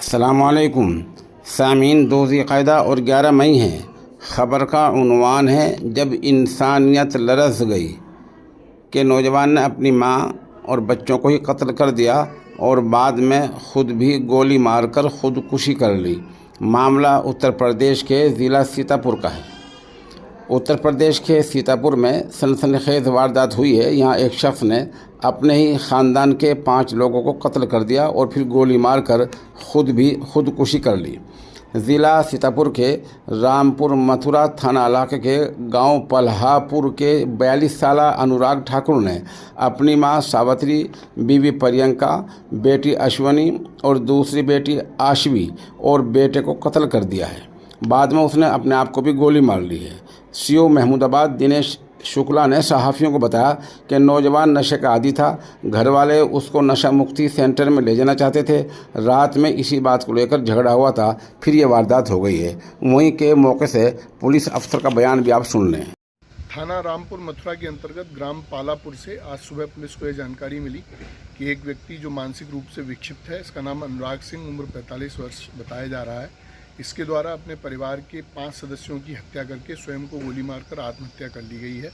अस्सलामुअलैकुम सामीन। 2 ज़िलक़ादा और 11 मई है। ख़बर का उन्वान है, जब इंसानियत लरज़ गई कि नौजवान ने अपनी माँ और बच्चों को ही कत्ल कर दिया और बाद में ख़ुद भी गोली मारकर ख़ुदकुशी कर ली। मामला उत्तर प्रदेश के ज़िला सीतापुर का है। उत्तर प्रदेश के सीतापुर में सनसनीखेज़ वारदात हुई है। यहाँ एक शख्स ने अपने ही ख़ानदान के 5 लोगों को कत्ल कर दिया और फिर गोली मारकर ख़ुद भी ख़ुदकुशी कर ली। ज़िला सीतापुर के रामपुर मथुरा थाना इलाके के गांव पल्हापुर के 42 साल अनुराग ठाकुर ने अपनी मां सावित्री, बीवी प्रियंका, बेटी अश्वनी और दूसरी बेटी आशवी और बेटे को कत्ल कर दिया है। बाद में उसने अपने आप को भी गोली मार ली है। सीओ महमूदाबाद दिनेश शुक्ला ने सहाफ़ियों को बताया कि नौजवान नशे का आदी था। घर वाले उसको नशा मुक्ति सेंटर में ले जाना चाहते थे। रात में इसी बात को लेकर झगड़ा हुआ था, फिर ये वारदात हो गई है। वहीं के मौके से पुलिस अफसर का बयान भी आप सुन लें। थाना रामपुर मथुरा के अंतर्गत ग्राम पालापुर से आज सुबह पुलिस को यह जानकारी मिली कि एक व्यक्ति जो मानसिक रूप से विक्षिप्त है, इसका नाम अनुराग सिंह, उम्र 45 वर्ष बताया जा रहा है, इसके द्वारा अपने परिवार के 5 सदस्यों की हत्या करके स्वयं को गोली मारकर आत्महत्या कर ली गई है।